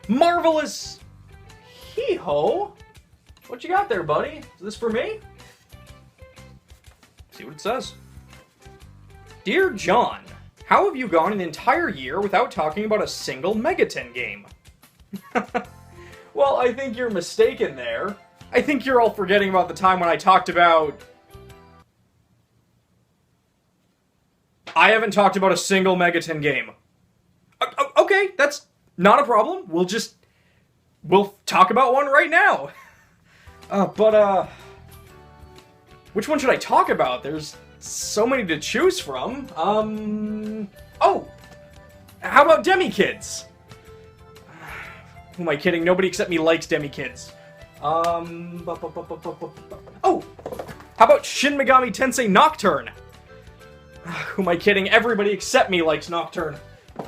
marvelous hee-ho. What you got there, buddy? Is this for me? See what it says. Dear John, how have you gone an entire year without talking about a single Megaten game? Well, I think you're mistaken there. I think you're all forgetting about the time when I talked about... I haven't talked about a single Megaten game. Okay, that's not a problem. We'll talk about one right now. Which one should I talk about? There's so many to choose from. Oh! How about Demi Kids? Who am I kidding? Nobody except me likes Demi Kids. Oh! How about Shin Megami Tensei Nocturne? Who am I kidding? Everybody except me likes Nocturne.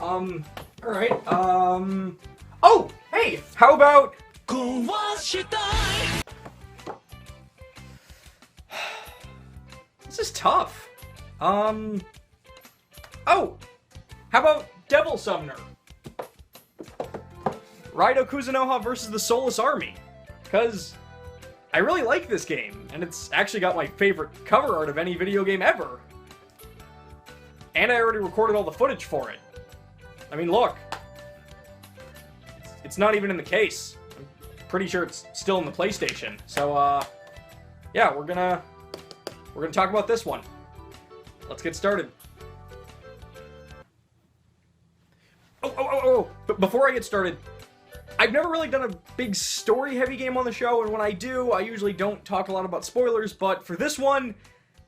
Alright, oh! Hey! How about... This is tough. Oh! How about Devil Summoner? Raidou Kuzunoha versus the Soulless Army. Because I really like this game, and it's actually got my favorite cover art of any video game ever. And I already recorded all the footage for it. I mean, look. It's not even in the case. I'm pretty sure it's still in the PlayStation. So, yeah, we're gonna talk about this one. Let's get started. But before I get started, I've never really done a big story-heavy game on the show, and when I do, I usually don't talk a lot about spoilers, but for this one,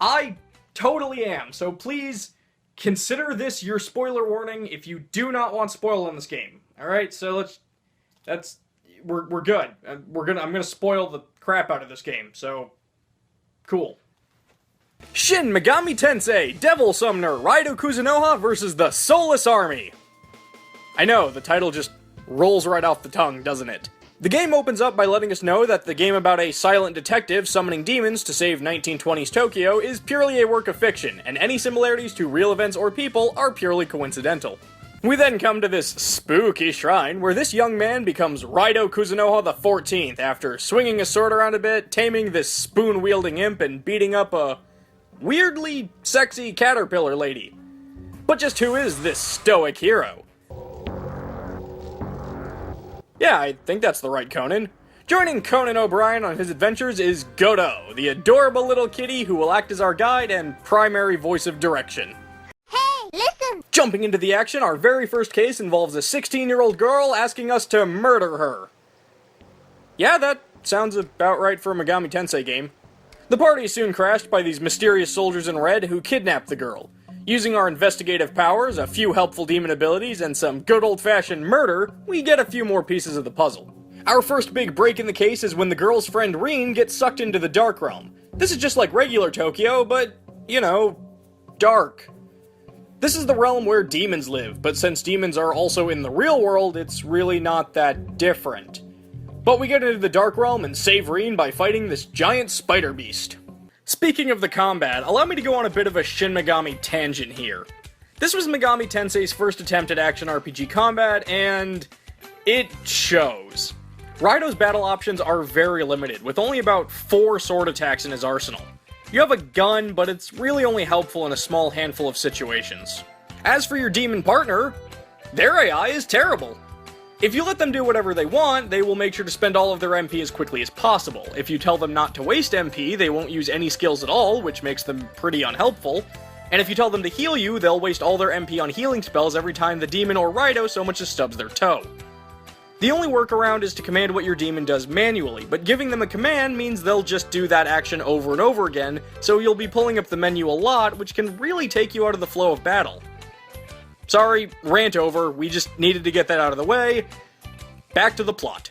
I totally am. So please consider this your spoiler warning if you do not want spoil in this game. Alright, so we're good. I'm gonna spoil the crap out of this game, so cool. Shin Megami Tensei Devil Summoner Raidou Kuzunoha versus the Soulless Army. I know, the title just rolls right off the tongue, doesn't it? The game opens up by letting us know that the game about a silent detective summoning demons to save 1920s Tokyo is purely a work of fiction, and any similarities to real events or people are purely coincidental. We then come to this spooky shrine where this young man becomes Raidou Kuzunoha the 14th after swinging a sword around a bit, taming this spoon-wielding imp, and beating up a weirdly sexy caterpillar lady. But just who is this stoic hero? Yeah, I think that's the right Conan. Joining Conan O'Brien on his adventures is Godot, the adorable little kitty who will act as our guide and primary voice of direction. Hey, listen! Jumping into the action, our very first case involves a 16-year-old girl asking us to murder her. Yeah, that sounds about right for a Megami Tensei game. The party is soon crashed by these mysterious soldiers in red who kidnap the girl. Using our investigative powers, a few helpful demon abilities, and some good old-fashioned murder, we get a few more pieces of the puzzle. Our first big break in the case is when the girl's friend Reen gets sucked into the Dark Realm. This is just like regular Tokyo, but, you know, dark. This is the realm where demons live, but since demons are also in the real world, it's really not that different. But we get into the Dark Realm and save Reen by fighting this giant spider beast. Speaking of the combat, allow me to go on a bit of a Shin Megami tangent here. This was Megami Tensei's first attempt at action RPG combat, and it shows. Raidou's battle options are very limited, with only about 4 sword attacks in his arsenal. You have a gun, but it's really only helpful in a small handful of situations. As for your demon partner, their AI is terrible. If you let them do whatever they want, they will make sure to spend all of their MP as quickly as possible. If you tell them not to waste MP, they won't use any skills at all, which makes them pretty unhelpful. And if you tell them to heal you, they'll waste all their MP on healing spells every time the demon or Raidou so much as stubs their toe. The only workaround is to command what your demon does manually, but giving them a command means they'll just do that action over and over again, so you'll be pulling up the menu a lot, which can really take you out of the flow of battle. Sorry, rant over, we just needed to get that out of the way. Back to the plot.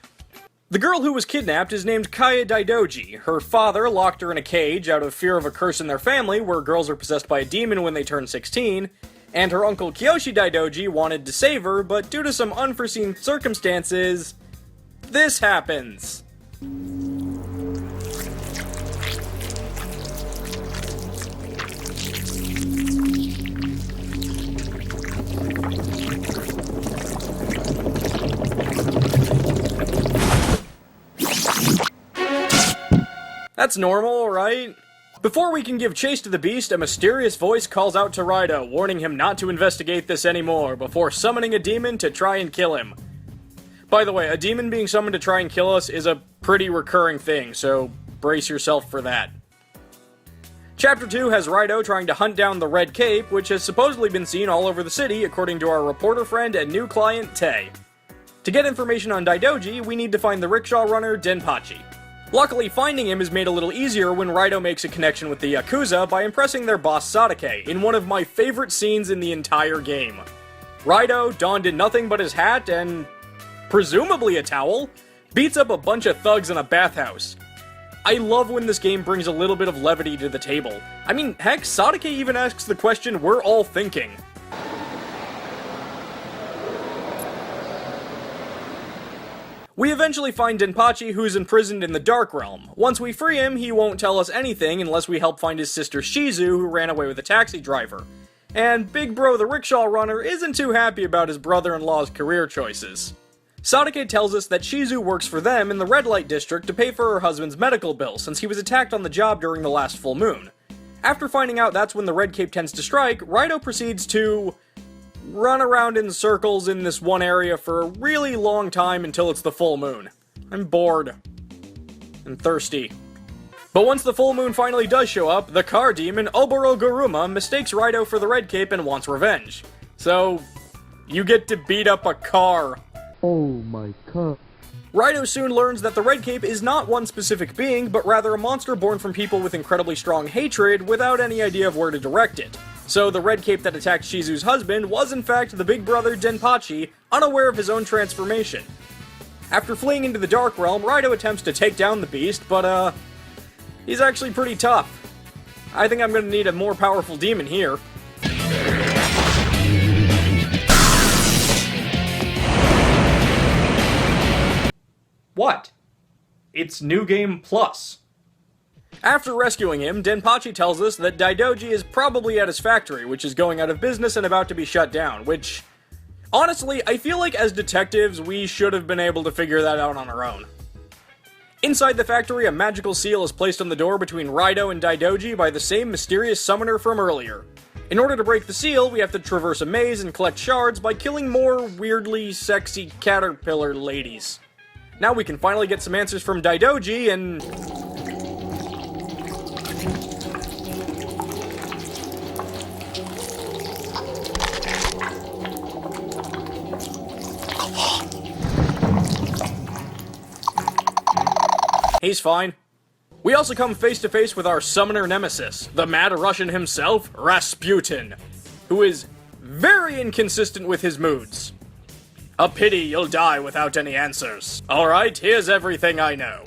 The girl who was kidnapped is named Kaya Daidoji. Her father locked her in a cage out of fear of a curse in their family where girls are possessed by a demon when they turn 16, and her uncle Kiyoshi Daidoji wanted to save her, but due to some unforeseen circumstances, this happens. That's normal, right? Before we can give chase to the beast, a mysterious voice calls out to Raidou, warning him not to investigate this anymore, before summoning a demon to try and kill him. By the way, a demon being summoned to try and kill us is a pretty recurring thing, so brace yourself for that. Chapter 2 has Raidou trying to hunt down the Red Cape, which has supposedly been seen all over the city, according to our reporter friend and new client, Tay. To get information on Daidoji, we need to find the rickshaw runner, Denpachi. Luckily, finding him is made a little easier when Raidou makes a connection with the Yakuza by impressing their boss Sadake in one of my favorite scenes in the entire game. Raidou, donned in nothing but his hat and presumably a towel, beats up a bunch of thugs in a bathhouse. I love when this game brings a little bit of levity to the table. I mean, heck, Sadake even asks the question we're all thinking. We eventually find Denpachi, who's imprisoned in the Dark Realm. Once we free him, he won't tell us anything unless we help find his sister Shizu, who ran away with a taxi driver. And Big Bro the rickshaw runner isn't too happy about his brother-in-law's career choices. Sadake tells us that Shizu works for them in the red light district to pay for her husband's medical bill, since he was attacked on the job during the last full moon. After finding out that's when the Red Cape tends to strike, Raidou proceeds to run around in circles in this one area for a really long time until it's the full moon. I'm bored. And thirsty. But once the full moon finally does show up, the car demon Oboro Guruma mistakes Raidou for the Red Cape and wants revenge. So, you get to beat up a car. Oh my god. Raidou soon learns that the Red Cape is not one specific being, but rather a monster born from people with incredibly strong hatred without any idea of where to direct it. So the Red Cape that attacked Shizu's husband was in fact the big brother Denpachi, unaware of his own transformation. After fleeing into the Dark Realm, Raidou attempts to take down the beast, but he's actually pretty tough. I think I'm gonna need a more powerful demon here. What? It's New Game Plus. After rescuing him, Denpachi tells us that Daidoji is probably at his factory, which is going out of business and about to be shut down, which, honestly, I feel like as detectives, we should have been able to figure that out on our own. Inside the factory, a magical seal is placed on the door between Raidou and Daidoji by the same mysterious summoner from earlier. In order to break the seal, we have to traverse a maze and collect shards by killing more weirdly sexy caterpillar ladies. Now we can finally get some answers from Daidoji and... he's fine. We also come face to face with our summoner nemesis, the mad Russian himself, Rasputin, who is very inconsistent with his moods. A pity you'll die without any answers. Alright, here's everything I know.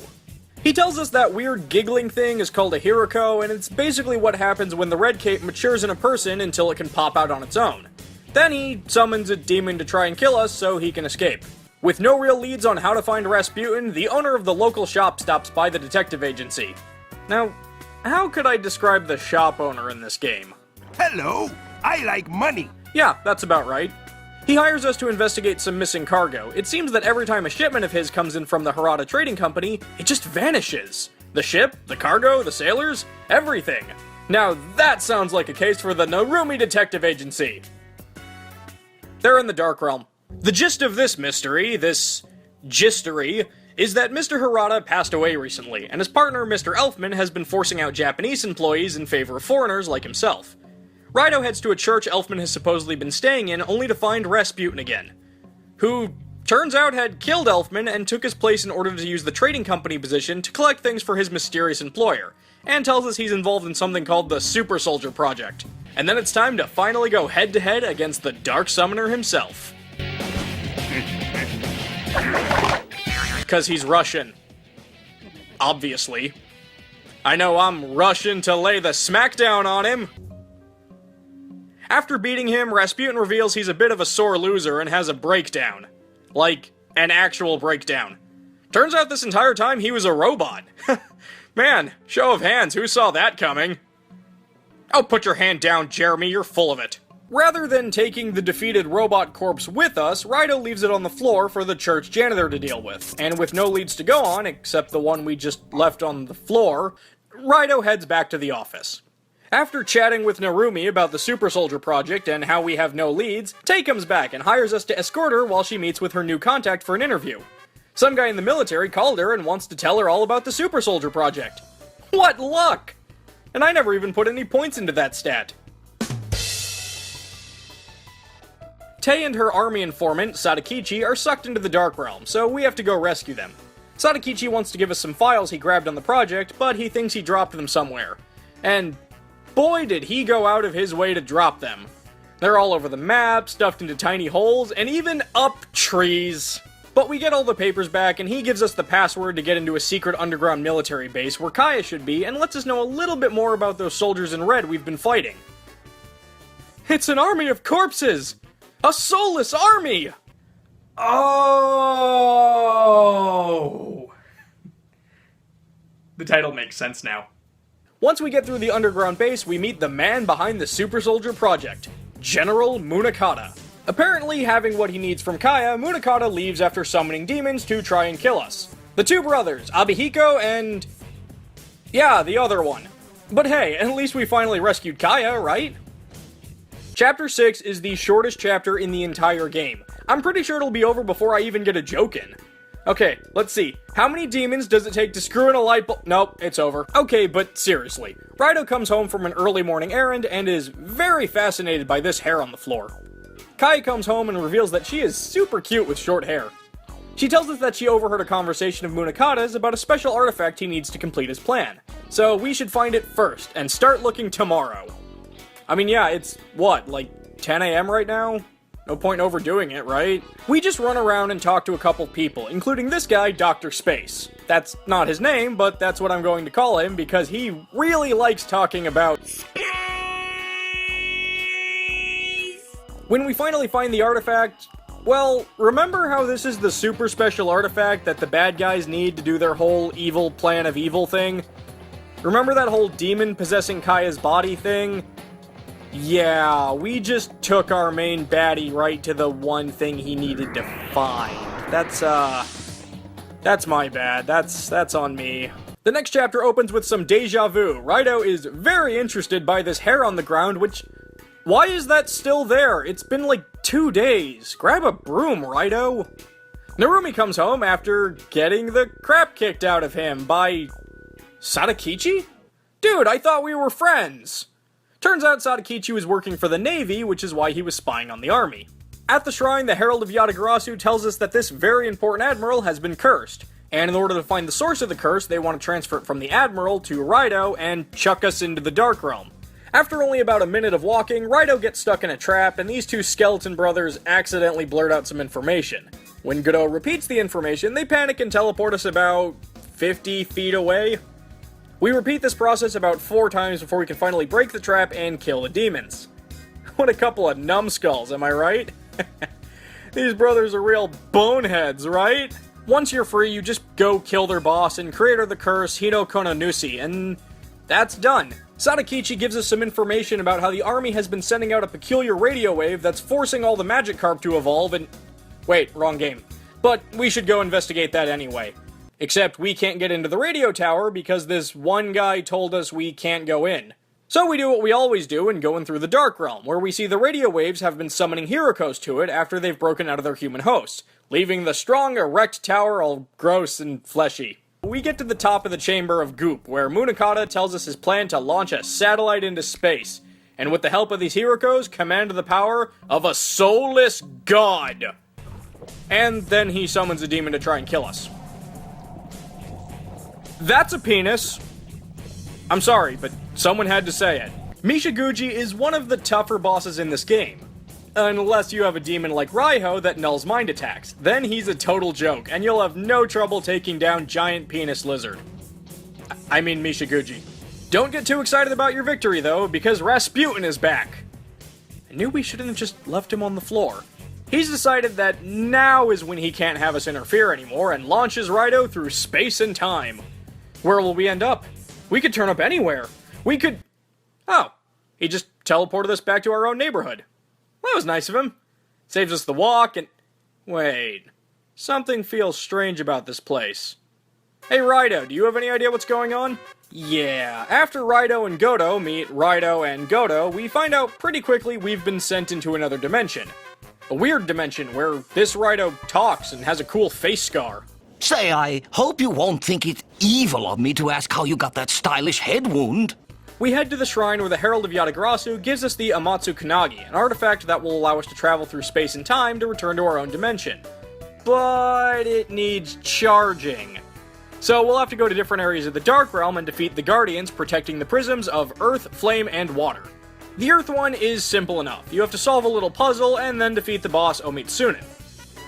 He tells us that weird giggling thing is called a Hiroko, and it's basically what happens when the Red Cape matures in a person until it can pop out on its own. Then he summons a demon to try and kill us so he can escape. With no real leads on how to find Rasputin, the owner of the local shop stops by the detective agency. Now, how could I describe the shop owner in this game? Hello, I like money. Yeah, that's about right. He hires us to investigate some missing cargo. It seems that every time a shipment of his comes in from the Harada Trading Company, it just vanishes. The ship, the cargo, the sailors, everything. Now that sounds like a case for the Narumi Detective Agency. They're in the Dark Realm. The gist of this mystery, this gistery, is that Mr. Harada passed away recently, and his partner, Mr. Elfman, has been forcing out Japanese employees in favor of foreigners like himself. Raidou heads to a church Elfman has supposedly been staying in, only to find Rasputin again, who turns out had killed Elfman and took his place in order to use the trading company position to collect things for his mysterious employer, and tells us he's involved in something called the Super Soldier Project. And then it's time to finally go head-to-head against the Dark Summoner himself. 'Cause he's Russian. Obviously. I know I'm Russian to lay the smackdown on him! After beating him, Rasputin reveals he's a bit of a sore loser and has a breakdown. Like, an actual breakdown. Turns out this entire time he was a robot. Man, show of hands, who saw that coming? Oh, put your hand down, Jeremy, you're full of it. Rather than taking the defeated robot corpse with us, Raidou leaves it on the floor for the church janitor to deal with. And with no leads to go on, except the one we just left on the floor, Raidou heads back to the office. After chatting with Narumi about the Super Soldier project and how we have no leads, Tay comes back and hires us to escort her while she meets with her new contact for an interview. Some guy in the military called her and wants to tell her all about the Super Soldier project. What luck! And I never even put any points into that stat. Tay and her army informant, Sadakichi, are sucked into the Dark Realm, so we have to go rescue them. Sadakichi wants to give us some files he grabbed on the project, but he thinks he dropped them somewhere. And boy did he go out of his way to drop them. They're all over the map, stuffed into tiny holes, and even up trees. But we get all the papers back, and he gives us the password to get into a secret underground military base where Kaya should be, and lets us know a little bit more about those soldiers in red we've been fighting. It's an army of corpses! A soulless army! Oh! The title makes sense now. Once we get through the underground base, we meet the man behind the Super Soldier project, General Munakata. Apparently, having what he needs from Kaya, Munakata leaves after summoning demons to try and kill us. The two brothers, Abihiko and... yeah, the other one. But hey, at least we finally rescued Kaya, right? Chapter 6 is the shortest chapter in the entire game. I'm pretty sure it'll be over before I even get a joke in. Okay, let's see. How many demons does it take to screw in a light bulb? Nope, it's over. Okay, but seriously. Raidou comes home from an early morning errand and is very fascinated by this hair on the floor. Kai comes home and reveals that she is super cute with short hair. She tells us that she overheard a conversation of Munakata's about a special artifact he needs to complete his plan. So we should find it first and start looking tomorrow. I mean, yeah, it's, what, like 10 a.m. right now? No point overdoing it, right? We just run around and talk to a couple people, including this guy, Dr. Space. That's not his name, but that's what I'm going to call him because he really likes talking about space. When we finally find the artifact, well, remember how this is the super special artifact that the bad guys need to do their whole evil plan of evil thing? Remember that whole demon possessing Kaya's body thing? Yeah, we just took our main baddie right to the one thing he needed to find. That's my bad. That's on me. The next chapter opens with some deja vu. Raidou is very interested by this hair on the ground, which... why is that still there? It's been like 2 days. Grab a broom, Raidou. Narumi comes home after getting the crap kicked out of him by... Sadakichi? Dude, I thought we were friends. Turns out Sadakichi was working for the Navy, which is why he was spying on the army. At the shrine, the Herald of Yatagarasu tells us that this very important admiral has been cursed, and in order to find the source of the curse, they want to transfer it from the admiral to Raidou and chuck us into the Dark Realm. After only about a minute of walking, Raidou gets stuck in a trap, and these two skeleton brothers accidentally blurt out some information. When Godot repeats the information, they panic and teleport us about 50 feet away. We repeat this process about 4 times before we can finally break the trap and kill the demons. What a couple of numbskulls, am I right? These brothers are real boneheads, right? Once you're free, you just go kill their boss and creator of the curse, Hino Kononusi, and that's done. Sadakichi gives us some information about how the army has been sending out a peculiar radio wave that's forcing all the Magikarp to evolve and... wait, wrong game. But we should go investigate that anyway. Except we can't get into the radio tower because this one guy told us we can't go in. So we do what we always do and go in through the Dark Realm, where we see the radio waves have been summoning Hirokos to it after they've broken out of their human host, leaving the strong, erect tower all gross and fleshy. We get to the top of the Chamber of Goop, where Munakata tells us his plan to launch a satellite into space, and with the help of these Hirokos, command the power of a soulless god. And then he summons a demon to try and kill us. That's a penis. I'm sorry, but someone had to say it. Mishiguji is one of the tougher bosses in this game. Unless you have a demon like Raiho that nulls mind attacks. Then he's a total joke, and you'll have no trouble taking down Giant Penis Lizard. I mean Mishiguji. Don't get too excited about your victory, though, because Rasputin is back. I knew we shouldn't have just left him on the floor. He's decided that now is when he can't have us interfere anymore, and launches Raidou through space and time. Where will we end up? We could turn up anywhere. We could... oh, he just teleported us back to our own neighborhood. Well, that was nice of him. Saves us the walk and... Wait. Something feels strange about this place. Hey, Raidou, do you have any idea what's going on? Yeah, after Raidou and Godo meet Raidou and Godo, we find out pretty quickly we've been sent into another dimension. A weird dimension where this Raidou talks and has a cool face scar. Say, I hope you won't think it evil of me to ask how you got that stylish head wound. We head to the shrine where the Herald of Yatagarasu gives us the Amatsu Kanagi, an artifact that will allow us to travel through space and time to return to our own dimension. But it needs charging. So we'll have to go to different areas of the Dark Realm and defeat the Guardians protecting the prisms of Earth, Flame, and Water. The Earth one is simple enough. You have to solve a little puzzle and then defeat the boss Omitsunen.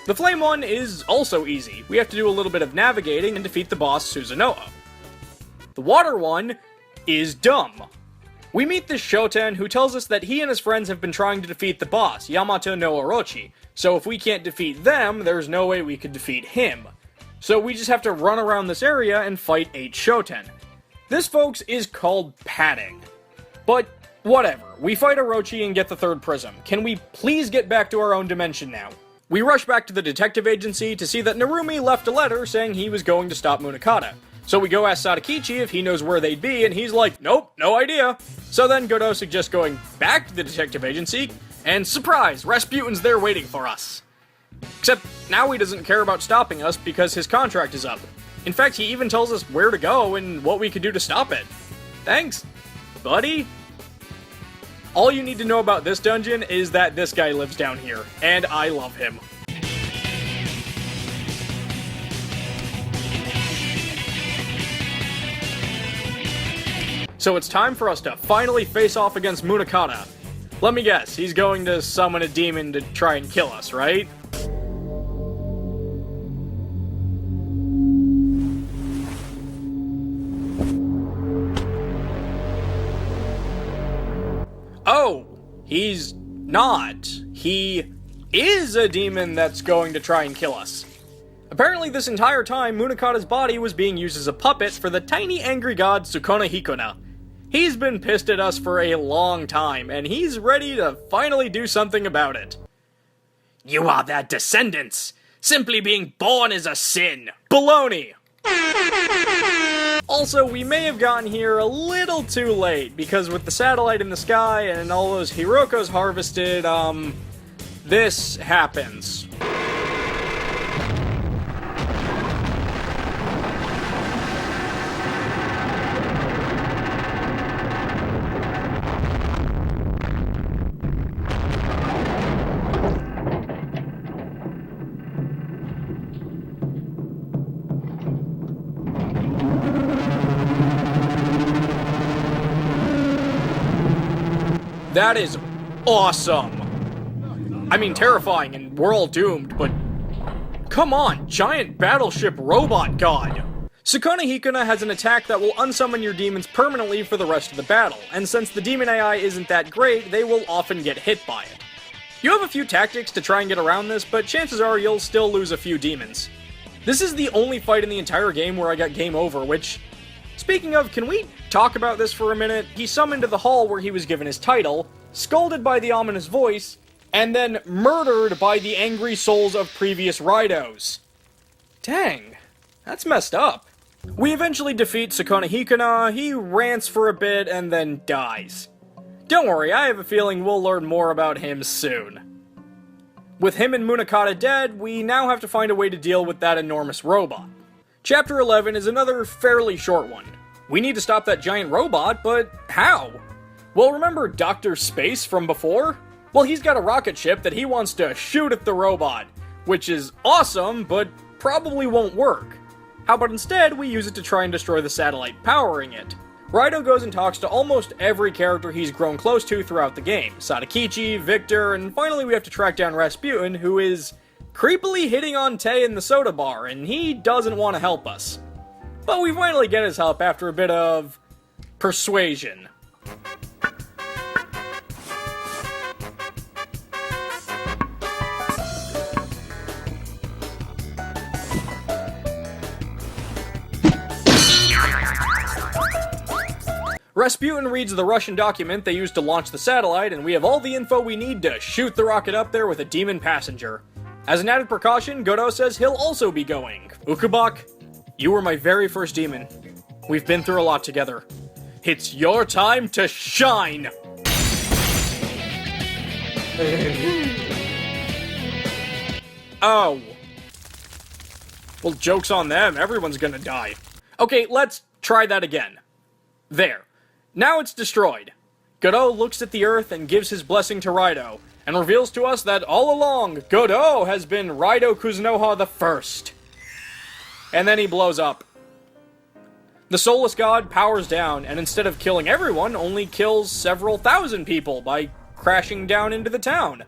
The Flame one is also easy. We have to do a little bit of navigating and defeat the boss Suzunoha. The Water one is dumb. We meet this Shoten who tells us that he and his friends have been trying to defeat the boss, Yamato no Orochi, so if we can't defeat them, there's no way we could defeat him. So we just have to run around this area and fight 8 Shoten. This, folks, is called padding. But whatever, we fight Orochi and get the 3rd prism. Can we please get back to our own dimension now? We rush back to the detective agency to see that Narumi left a letter saying he was going to stop Munakata. So we go ask Sadakichi if he knows where they'd be, and he's like, nope, no idea. So then Godo suggests going back to the detective agency, and surprise, Rasputin's there waiting for us. Except now he doesn't care about stopping us because his contract is up. In fact, he even tells us where to go and what we could do to stop it. Thanks, buddy. All you need to know about this dungeon is that this guy lives down here, and I love him. So it's time for us to finally face off against Munakata. Let me guess, he's going to summon a demon to try and kill us, right? Oh, he's not. He is a demon that's going to try and kill us. Apparently this entire time, Munakata's body was being used as a puppet for the tiny angry god Sukuna Hikona. He's been pissed at us for a long time, and he's ready to finally do something about it. You are their descendants! Simply being born is a sin! Baloney! Also, we may have gotten here a little too late, because with the satellite in the sky and all those Hirokos harvested, this happens. That is awesome. I mean, terrifying, and we're all doomed, but come on, giant battleship robot god. Sukuna Hikona has an attack that will unsummon your demons permanently for the rest of the battle, and since the demon AI isn't that great, they will often get hit by it. You have a few tactics to try and get around this, but chances are you'll still lose a few demons. This is the only fight in the entire game where I got game over, which, speaking of, can we talk about this for a minute? He summoned to the hall where he was given his title, scolded by the ominous voice, and then murdered by the angry souls of previous Raidous. Dang, that's messed up. We eventually defeat Sukuna Hikona, he rants for a bit, and then dies. Don't worry, I have a feeling we'll learn more about him soon. With him and Munakata dead, we now have to find a way to deal with that enormous robot. Chapter 11 is another fairly short one. We need to stop that giant robot, but how? Well, remember Dr. Space from before? Well, he's got a rocket ship that he wants to shoot at the robot, which is awesome, but probably won't work. How about instead we use it to try and destroy the satellite powering it? Raidou goes and talks to almost every character he's grown close to throughout the game. Sadakichi, Victor, and finally we have to track down Rasputin, who is creepily hitting on Tay in the soda bar, and he doesn't want to help us. But we finally get his help after a bit of persuasion. Rasputin reads the Russian document they used to launch the satellite, and we have all the info we need to shoot the rocket up there with a demon passenger. As an added precaution, Godot says he'll also be going. Ukubak, you were my very first demon. We've been through a lot together. It's your time to shine! Oh. Well, joke's on them. Everyone's gonna die. Okay, let's try that again. There. Now it's destroyed. Godot looks at the Earth and gives his blessing to Raidou, and reveals to us that all along, Godot has been Raidou Kuzunoha the First. And then he blows up. The Soulless God powers down, and instead of killing everyone, only kills several thousand people by crashing down into the town.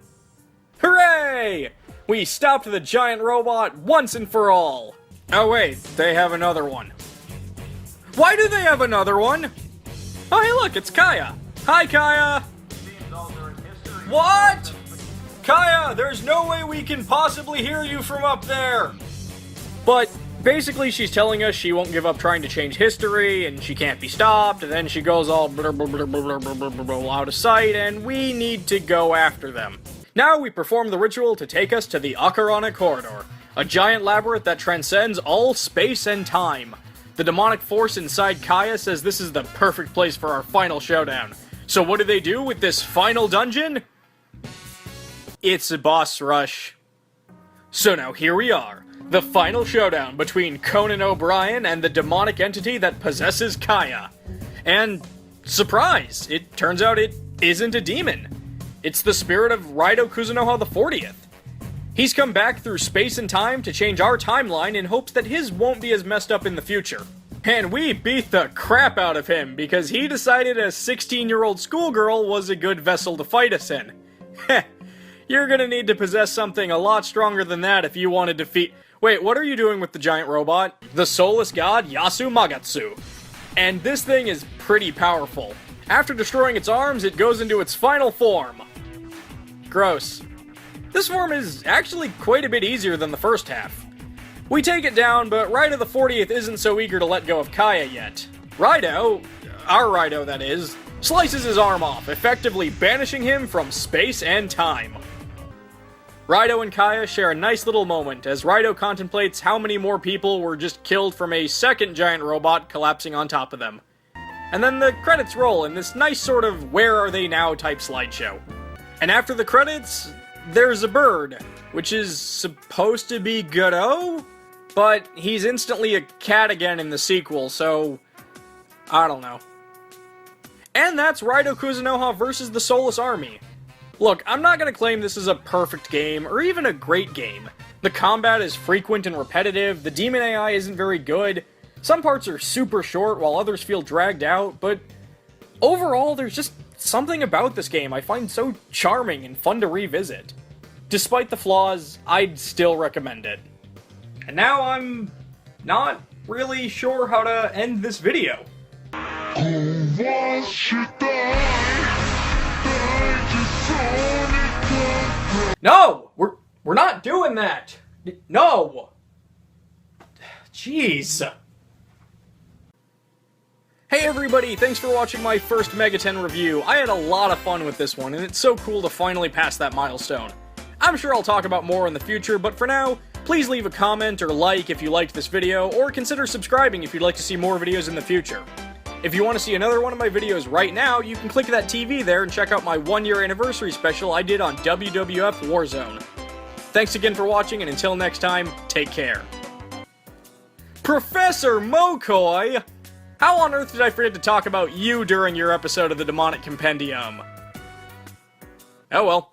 Hooray! We stopped the giant robot once and for all! Oh wait, they have another one. Why do they have another one? Oh hey look, it's Kaya! Hi Kaya! What? Kaya, there's no way we can possibly hear you from up there! But basically she's telling us she won't give up trying to change history, and she can't be stopped, and then she goes all out of sight, and we need to go after them. Now we perform the ritual to take us to the Akarana Corridor, a giant labyrinth that transcends all space and time. The demonic force inside Kaya says this is the perfect place for our final showdown. So what do they do with this final dungeon? It's a boss rush. So now here we are, the final showdown between Conan O'Brien and the demonic entity that possesses Kaya. And, surprise, it turns out it isn't a demon. It's the spirit of Raidou Kuzunoha the 40th. He's come back through space and time to change our timeline in hopes that his won't be as messed up in the future. And we beat the crap out of him because he decided a 16-year-old schoolgirl was a good vessel to fight us in. Heh, you're gonna need to possess something a lot stronger than that if you want to defeat... Wait, what are you doing with the giant robot? The soulless god Yasu Magatsu. And this thing is pretty powerful. After destroying its arms, it goes into its final form. Gross. This form is actually quite a bit easier than the first half. We take it down, but Raidou the 40th isn't so eager to let go of Kaya yet. Raidou, our Raidou that is, slices his arm off, effectively banishing him from space and time. Raidou and Kaya share a nice little moment as Raidou contemplates how many more people were just killed from a second giant robot collapsing on top of them. And then the credits roll in this nice sort of where are they now type slideshow. And after the credits, there's a bird, which is supposed to be Godot, but he's instantly a cat again in the sequel, so I don't know. And that's Raidou Kuzunoha versus the Soulless Army. Look, I'm not gonna claim this is a perfect game, or even a great game. The combat is frequent and repetitive, the demon AI isn't very good, some parts are super short while others feel dragged out, but overall there's just something about this game I find so charming and fun to revisit. Despite the flaws, I'd still recommend it. And now I'm not really sure how to end this video. No! We're not doing that! No! Jeez. Hey everybody, thanks for watching my first Mega 10 review. I had a lot of fun with this one, and it's so cool to finally pass that milestone. I'm sure I'll talk about more in the future, but for now, please leave a comment or like if you liked this video, or consider subscribing if you'd like to see more videos in the future. If you want to see another one of my videos right now, you can click that TV there and check out my 1-year anniversary special I did on WWF Warzone. Thanks again for watching, and until next time, take care. Professor Mokoi! How on earth did I forget to talk about you during your episode of the Demonic Compendium? Oh well.